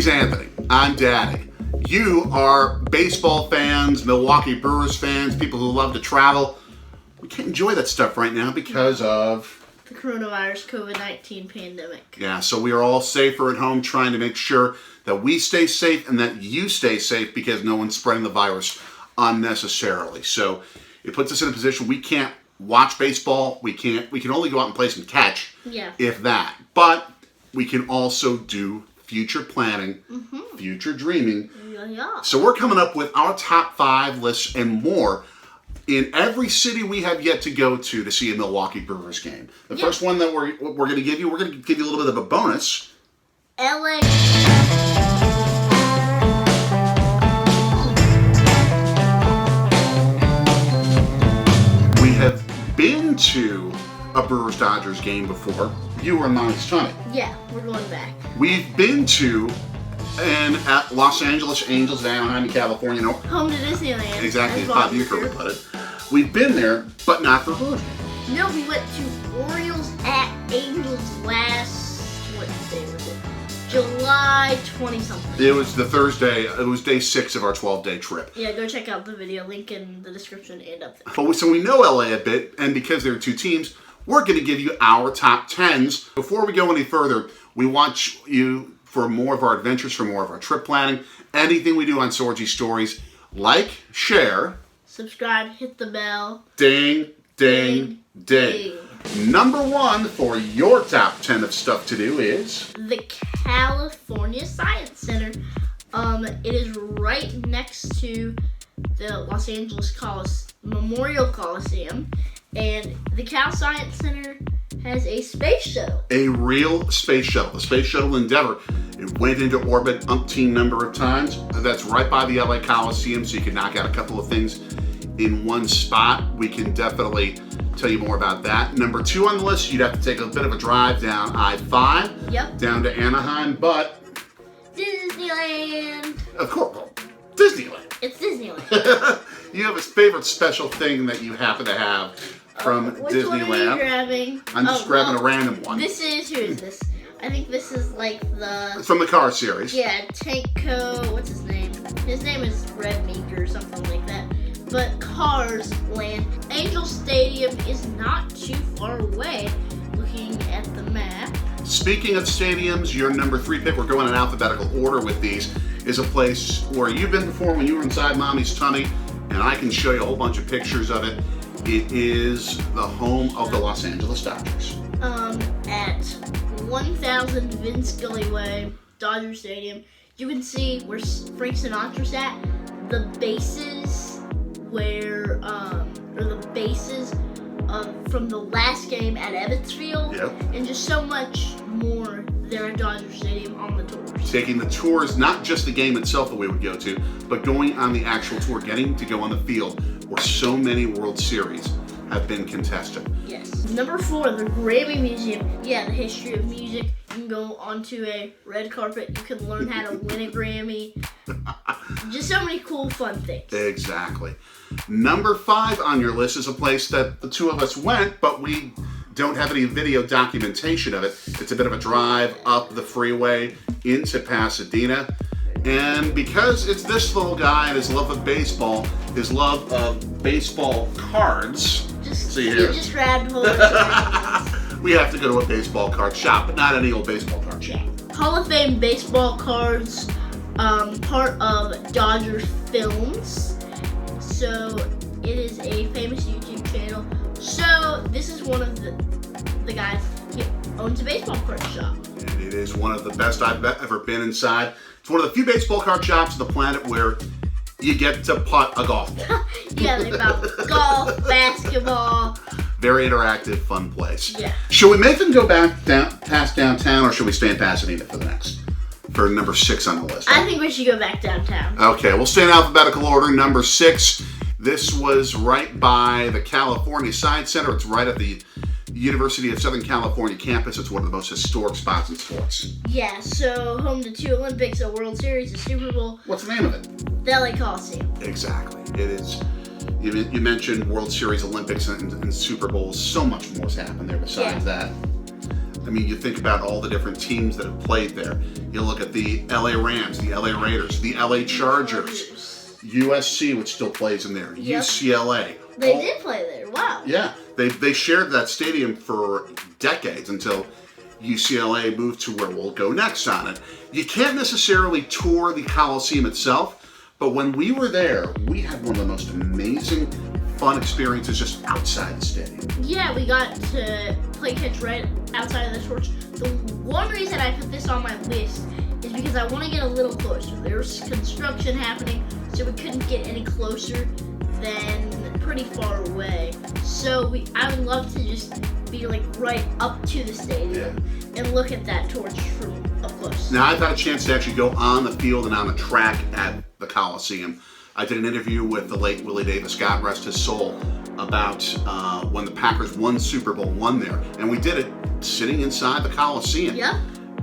He's Anthony. I'm Daddy. You are baseball fans, Milwaukee Brewers fans, people who love to travel. We can't enjoy that stuff right now because of the coronavirus COVID-19 pandemic. Yeah, so we are all safer at home, trying to make sure that we stay safe and that you stay safe because no one's spreading the virus unnecessarily. So it puts us in a position we can't watch baseball. We can only go out and play some catch, if that. But we can also do future planning, future dreaming. So we're coming up with our top 5 lists and more in every city we have yet to go to see a Milwaukee Brewers game. The first one that we're going to give you, a little bit of a bonus. LA. We have been to a Brewers-Dodgers game before. You were nice, Tony. Yeah, we're going back. We've been to at Los Angeles Angels in Anaheim, California. No, home to Disneyland. Exactly, as Bob Uecker put it. We've been there, but not for Brewers. No, we went to Orioles at Angels what day was it? July 20-something. It was the Thursday. It was day 6 of our 12-day trip. Yeah, go check out the video. Link in the description and up there. But so we know LA a bit, and because there are 2 teams, we're going to give you our top 10s. Before we go any further, we want you, for more of our adventures, for more of our trip planning, anything we do on Sorgi Stories, like, share, subscribe, hit the bell. Ding, ding, ding. Number 1 for your top 10 of stuff to do is the California Science Center. It is right next to the Los Angeles Memorial Coliseum, and the Cal Science Center has a space shuttle. A real space shuttle. The Space Shuttle Endeavor. It went into orbit umpteen number of times. That's right by the LA Coliseum, so you can knock out a couple of things in one spot. We can definitely tell you more about that. Number 2 on the list, you'd have to take a bit of a drive down I-5, down to Anaheim, but Disneyland. Of course, Disneyland. It's Disneyland. You have a favorite special thing that you happen to have from which Disneyland. One are you grabbing? I'm just grabbing a random one. Who is this? I think this is like It's from the car series. Yeah, Tanko, what's his name? His name is Red Meeker or something like that. But Cars Land, Angel Stadium is not too far away, looking at the map. Speaking of stadiums, your number 3 pick, we're going in alphabetical order with these, is a place where you've been before when you were inside Mommy's tummy, and I can show you a whole bunch of pictures of it. It is the home of the Los Angeles Dodgers. At 1000 Vince Scully Way, Dodger Stadium, you can see where Frank Sinatra's at, the bases where, or the bases from the last game at Ebbets Field, and just so much more there at Dodger Stadium on the tours. Taking the tours, not just the game itself that we would go to, but going on the actual tour, getting to go on the field where so many World Series have been contested. Yes. Number 4, the Grammy Museum. Yeah, the history of music. You can go onto a red carpet. You can learn how to win a Grammy. Just so many cool, fun things. Exactly. Number 5 on your list is a place that the 2 of us went, but we don't have any video documentation of it. It's a bit of a drive up the freeway into Pasadena. And because it's this little guy and his love of baseball, his love of baseball cards. See here. You just grabbed hold of We have to go to a baseball card shop, but not any old baseball card shop. Hall of Fame baseball cards, part of Dodgers Films. So it is a famous YouTube channel. So this is one of the guys who owns a baseball card shop. And it is one of the best I've ever been inside. It's one of the few baseball card shops on the planet where you get to putt a golf ball. Yeah, they about golf, basketball. Very interactive, fun place. Yeah. Should we make them go back past downtown, or should we stay in Pasadena for number 6 on the list? I think we should go back downtown. Okay, we'll stay in alphabetical order. Number 6. This was right by the California Science Center. It's right at the University of Southern California campus. It's one of the most historic spots in sports. Yeah, so home to 2 Olympics, a World Series, a Super Bowl. What's the name of it? The LA Coliseum. Exactly. It is. You mentioned World Series, Olympics, and Super Bowls. So much more has happened there besides that. I mean, you think about all the different teams that have played there. You look at the LA Rams, the LA Raiders, the LA Chargers, USC, which still plays in there, Yep. UCLA. They did play there. Wow. Yeah, they shared that stadium for decades until UCLA moved to where we'll go next on it. You can't necessarily tour the Coliseum itself, but when we were there, we had one of the most amazing, fun experiences just outside the stadium. Yeah, we got to play catch right outside of the torch. The one reason I put this on my list is because I want to get a little closer. There's construction happening, so we couldn't get any closer than pretty far away. So I would love to just be like right up to the stadium and look at that torch from up close. Now, I've had a chance to actually go on the field and on the track at the Coliseum. I did an interview with the late Willie Davis, God rest his soul, about when the Packers won Super Bowl I there. And we did it sitting inside the Coliseum. Yep.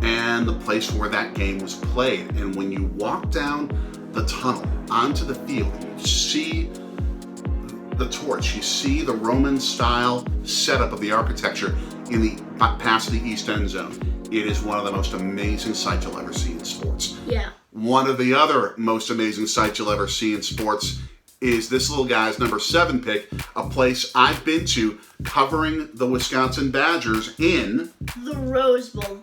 And the place where that game was played. And when you walk down the tunnel onto the field, you see the torch, you see the Roman style setup of the architecture in the past the East End zone. It is one of the most amazing sights you'll ever see in sports. Yeah. One of the other most amazing sights you'll ever see in sports is this little guy's number 7 pick, a place I've been to covering the Wisconsin Badgers in the Rose Bowl,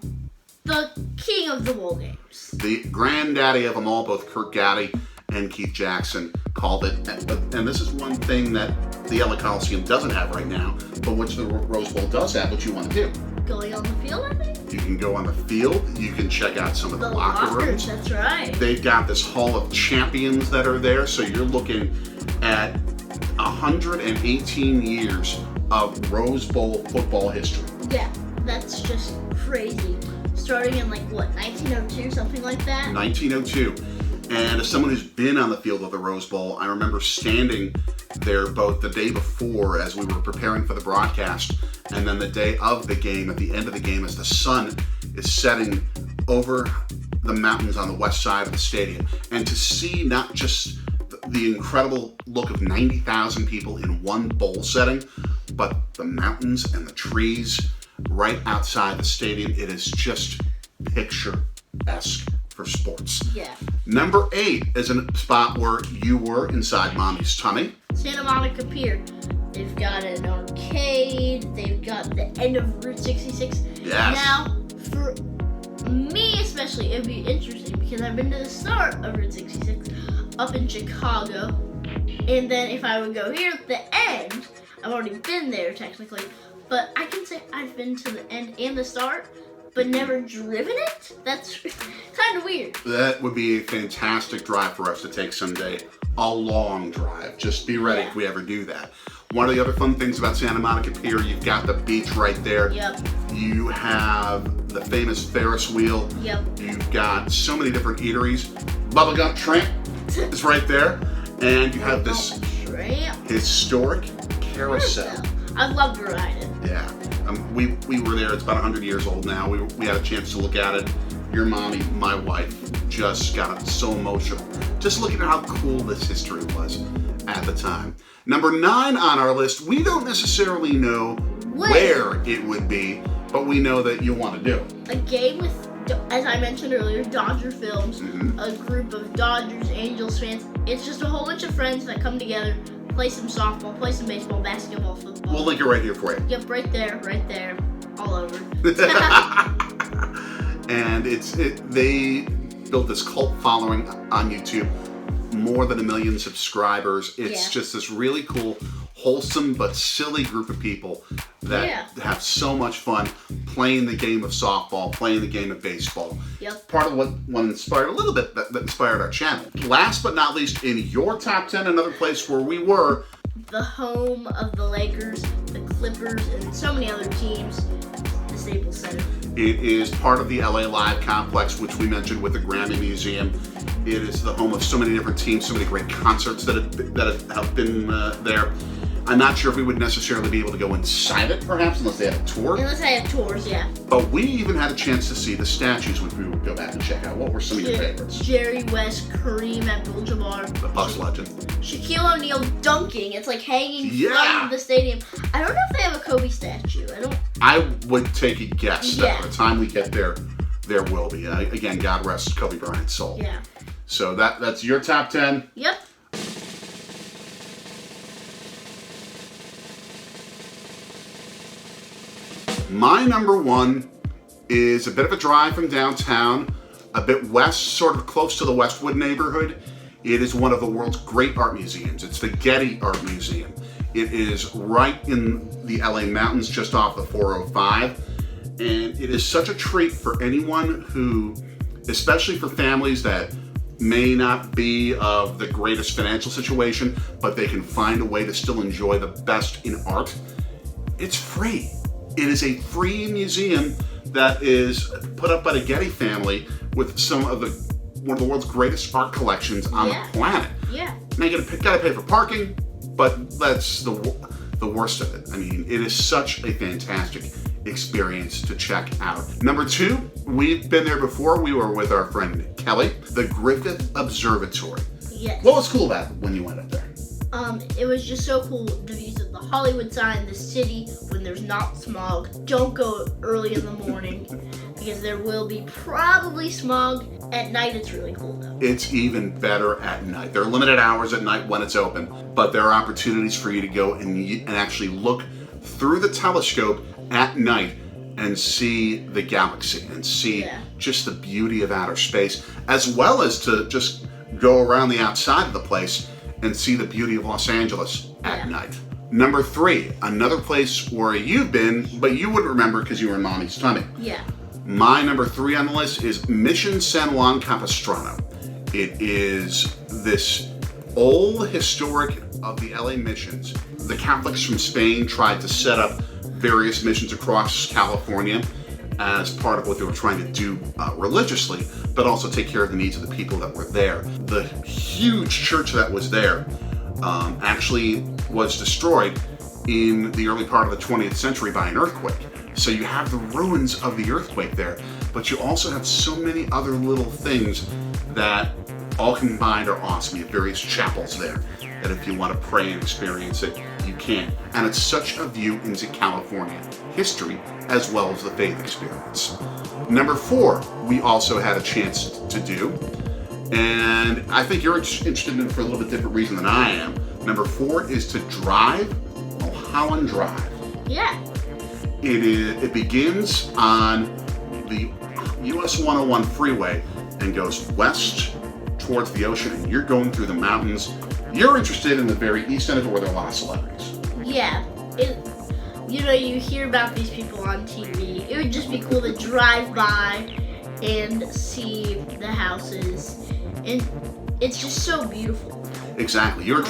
the king of the bowl games. The granddaddy of them all, both Kirk Gaddy and Keith Jackson called it. And this is one thing that the LA Coliseum doesn't have right now, but which the Rose Bowl does have, what you want to do. Going on the field, I think? You can go on the field, you can check out some of the locker rooms. That's right. They've got this Hall of Champions that are there, so you're looking at 118 years of Rose Bowl football history. Yeah, that's just crazy. Starting in 1902, something like that? 1902. And as someone who's been on the field of the Rose Bowl, I remember standing there both the day before as we were preparing for the broadcast, and then the day of the game, at the end of the game, as the sun is setting over the mountains on the west side of the stadium. And to see not just the incredible look of 90,000 people in one bowl setting, but the mountains and the trees right outside the stadium, it is just picturesque for sports. Yeah. Number 8 is a spot where you were inside Mommy's tummy. Santa Monica Pier. They've got an arcade. They've got the end of Route 66. Yes. Now, for me especially, it'd be interesting because I've been to the start of Route 66 up in Chicago. And then if I would go here at the end, I've already been there technically, but I can say I've been to the end and the start, but never driven it? That's kind of weird. That would be a fantastic drive for us to take someday. A long drive. Just be ready if we ever do that. One of the other fun things about Santa Monica Pier, you've got the beach right there. Yep. You have the famous Ferris wheel. Yep. You've got so many different eateries. Bubblegum Tramp is right there. And you have this historic carousel. I'd love to ride it. Yeah. We were there. It's about 100 years old now. We had a chance to look at it. Your mommy, my wife, just got so emotional. Just looking at how cool this history was at the time. Number 9 on our list, we don't necessarily know where it would be, but we know that you want to do. A game with, as I mentioned earlier, Dodger Films, a group of Dodgers, Angels fans. It's just a whole bunch of friends that come together, play some softball, play some baseball, basketball, football. We'll link it right here for you. Yep, right there, all over. And they built this cult following on YouTube, more than 1 million subscribers. It's just this really cool, wholesome but silly group of people that have so much fun playing the game of softball, playing the game of baseball. Yep. Part of what inspired a little bit that inspired our channel. Last but not least, in your top 10, another place where we were, the home of the Lakers, the Clippers, and so many other teams, the Staples Center. It is part of the LA Live complex, which we mentioned with the Grammy Museum. It is the home of so many different teams, so many great concerts that have been there. I'm not sure if we would necessarily be able to go inside it, perhaps, unless they have a tour. Unless I have tours, yeah. But we even had a chance to see the statues, which we would go back and check out. What were some of your favorites? Jerry West, Kareem Abdul-Jabbar. The Bucks legend. Shaquille O'Neal dunking. It's like hanging from the stadium. I don't know if they have a Kobe statue. I would take a guess that Yeah. by the time we get there, there will be. Again, God rest Kobe Bryant's soul. Yeah. So that's your top 10. Yep. My number 1 is a bit of a drive from downtown, a bit west, sort of close to the Westwood neighborhood. It is one of the world's great art museums. It's the Getty Art Museum. It is right in the LA mountains, just off the 405. And it is such a treat for anyone who, especially for families that may not be of the greatest financial situation, but they can find a way to still enjoy the best in art. It's free. It is a free museum that is put up by the Getty family with one of the world's greatest art collections on the planet. Yeah. Now you gotta pay for parking, but that's the worst of it. I mean, it is such a fantastic experience to check out. Number 2, we've been there before. We were with our friend Kelly, the Griffith Observatory. Yes. What was cool about it when you went up there? It was just so cool. The views of the Hollywood sign, the city, when there's not smog. Don't go early in the morning because there will be probably smog. At night, it's really cool though. It's even better at night. There are limited hours at night when it's open, but there are opportunities for you to go and actually look through the telescope at night and see the galaxy and see just the beauty of outer space, as well as to just go around the outside of the place and see the beauty of Los Angeles at night. Number 3, another place where you've been, but you wouldn't remember because you were in mommy's tummy. Yeah. My number 3 on the list is Mission San Juan Capistrano. It is this old historic of the LA missions. The Catholics from Spain tried to set up various missions across California as part of what they were trying to do religiously, but also take care of the needs of the people that were there. The huge church that was there actually was destroyed in the early part of the 20th century by an earthquake. So you have the ruins of the earthquake there, but you also have so many other little things that all combined are awesome. You have various chapels there that if you want to pray and experience it, you can. And it's such a view into California history as well as the faith experience. Number 4, we also had a chance to do, and I think you're interested in it for a little bit different reason than I am. Number 4 is to drive Mulholland Drive. Yeah. It begins on the US 101 freeway and goes west towards the ocean, and you're going through the mountains. You're interested in the very east end of it where there are a lot of celebrities. Yeah. You hear about these people on TV. It would just be cool to drive by and see the houses. And it's just so beautiful. Exactly. You're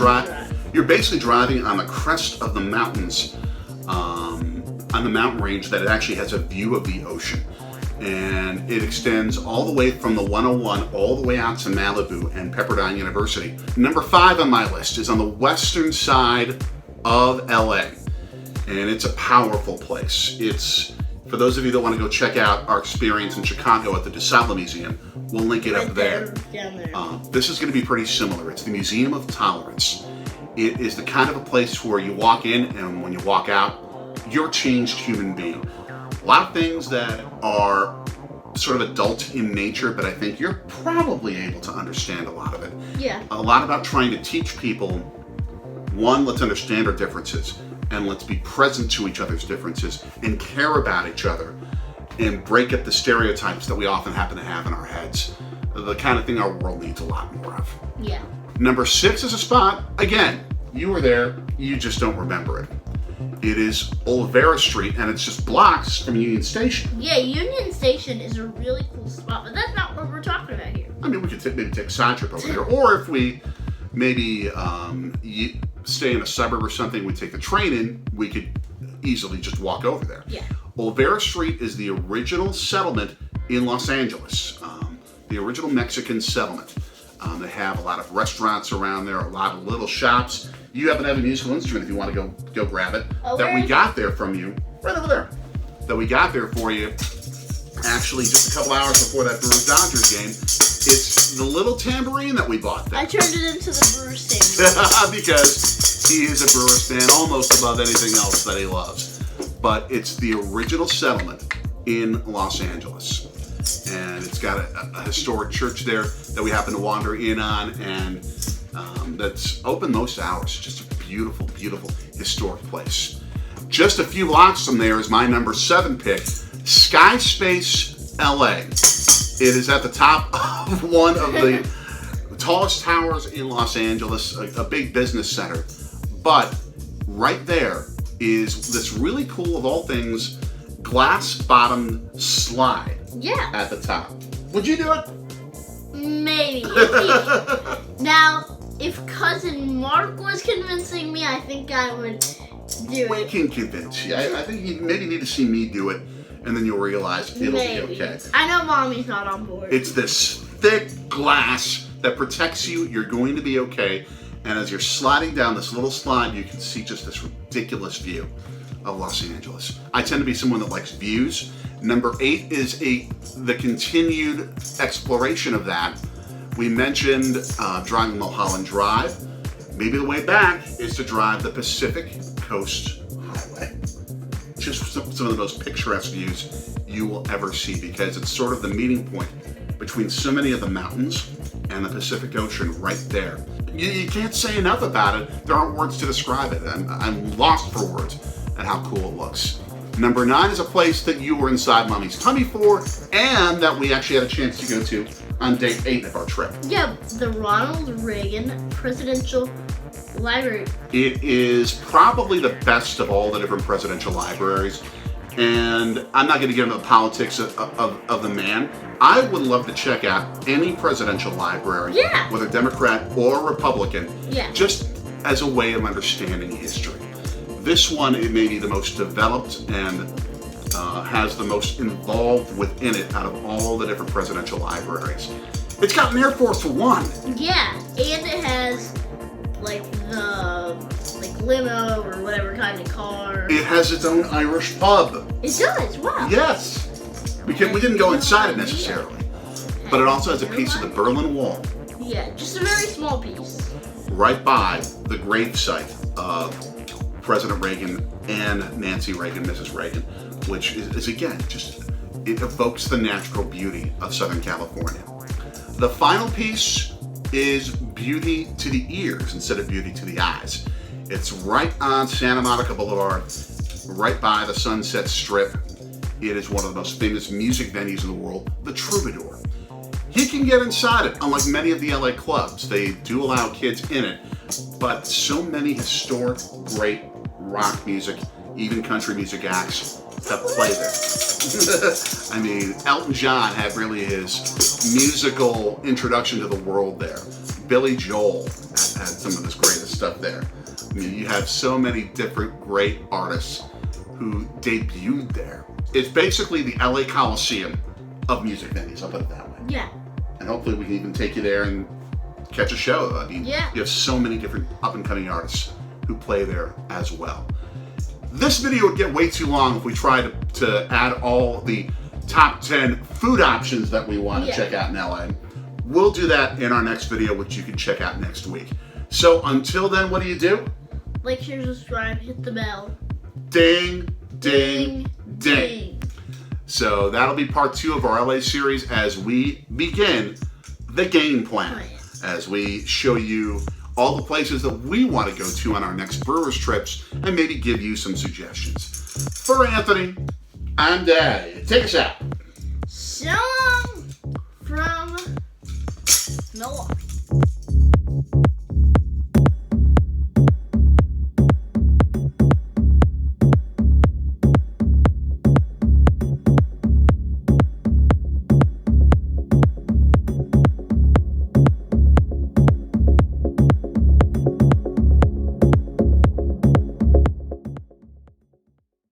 basically driving on the crest of the mountains, on the mountain range that it actually has a view of the ocean. And it extends all the way from the 101 all the way out to Malibu and Pepperdine University. Number 5 on my list is on the western side of LA. And it's a powerful place. It's, for those of you that want to go check out our experience in Chicago at the DeSalvo Museum, we'll link it up there. Down there. This is going to be pretty similar. It's the Museum of Tolerance. It is the kind of a place where you walk in and when you walk out, you're a changed human being. A lot of things that are sort of adult in nature, but I think you're probably able to understand a lot of it. Yeah. A lot about trying to teach people, one, let's understand our differences, and let's be present to each other's differences and care about each other and break up the stereotypes that we often happen to have in our heads. The kind of thing our world needs a lot more of. Yeah. Number 6 is a spot, again, you were there, you just don't remember it. It is Olvera Street, and it's just blocks from Union Station. Yeah, Union Station is a really cool spot, but that's not what we're talking about here. I mean, we could maybe take a side trip over there, or if we maybe stay in a suburb or something, we take the train in, we could easily just walk over there. Yeah. Olvera Street is the original settlement in Los Angeles, the original Mexican settlement. They have a lot of restaurants around there, a lot of little shops. You happen to have a musical instrument if you want to go grab it. Oh, that we got there from you, right over there. That we got there for you, actually just a couple hours before that Brewers-Dodgers game. It's the little tambourine that we bought there. I turned it into the Brewers stand. Because he is a Brewers fan almost above anything else that he loves. but it's the original settlement in Los Angeles. And it's got a historic church there that we happen to wander in on, and that's open most hours. Just a beautiful, beautiful historic place. Just a few blocks from there is my number 7 pick, Skyspace, LA. It is at the top of one of the tallest towers in Los Angeles, a big business center. But right there is this really cool, of all things, glass-bottomed slide. Yeah. At the top. Would you do it? Maybe. Now, if cousin Mark was convincing me, I think I would do We it. can convince you. I think you maybe need to see me do it, and then you'll realize it'll Maybe. be okay. I know Mommy's not on board. It's this thick glass that protects you. You're going to be okay. And as you're sliding down this little slide, you can see just this ridiculous view of Los Angeles. I tend to be someone that likes views. Number 8 is the continued exploration of that. We mentioned driving Mulholland Drive. Maybe the way back is to drive the Pacific Coast Highway. Just some of the most picturesque views you will ever see, because it's sort of the meeting point between so many of the mountains and the Pacific Ocean right there. You can't say enough about it. There aren't words to describe it. I'm lost for words at how cool it looks. Number 9 is a place that you were inside Mommy's tummy for, and that we actually had a chance to go to on day 8 of our trip. Yeah, the Ronald Reagan Presidential Library. It is probably the best of all the different presidential libraries, and I'm not going to get into the politics of the man. I would love to check out any presidential library, Yeah. whether Democrat or Republican, Yeah. just as a way of understanding history. This one, it may be the most developed and has the most involved within it out of all the different presidential libraries. It's got an Air Force One. Yeah, and it has the limo or whatever kind of car. It has its own Irish pub. It does. Wow. Yes. We didn't go inside it necessarily, but it also has a piece of the Berlin Wall Yeah, just a very small piece. right by the gravesite of President Reagan and Nancy Reagan, Mrs. Reagan, which is again, it evokes the natural beauty of Southern California. The final piece is beauty to the ears instead of beauty to the eyes. It's right on Santa Monica Boulevard, right by the Sunset Strip. It is one of the most famous music venues in the world, the Troubadour. He can get inside it, unlike many of the LA clubs. They do allow kids in it, but so many historic, great rock music, even country music acts have played there. I mean, Elton John had really his musical introduction to the world there. Billy Joel had some of his greatest stuff there. I mean, you have so many different great artists who debuted there. It's basically the LA Coliseum of music venues, I'll put it that way. Yeah. And hopefully we can even take you there and catch a show. I mean, Yeah. you have so many different up-and-coming artists who play there as well. This video would get way too long if we tried to add all the top 10 food options that we want to check out in LA. We'll do that in our next video, which you can check out next week. So until then, what do? Like, share, subscribe, hit the bell. Ding, ding, ding. So that'll be part 2 of our LA series as we begin the game plan. As we show you all the places that we want to go to on our next Brewers trips and maybe give you some suggestions. For Anthony, I'm Daddy. Take us out. So long from Milwaukee.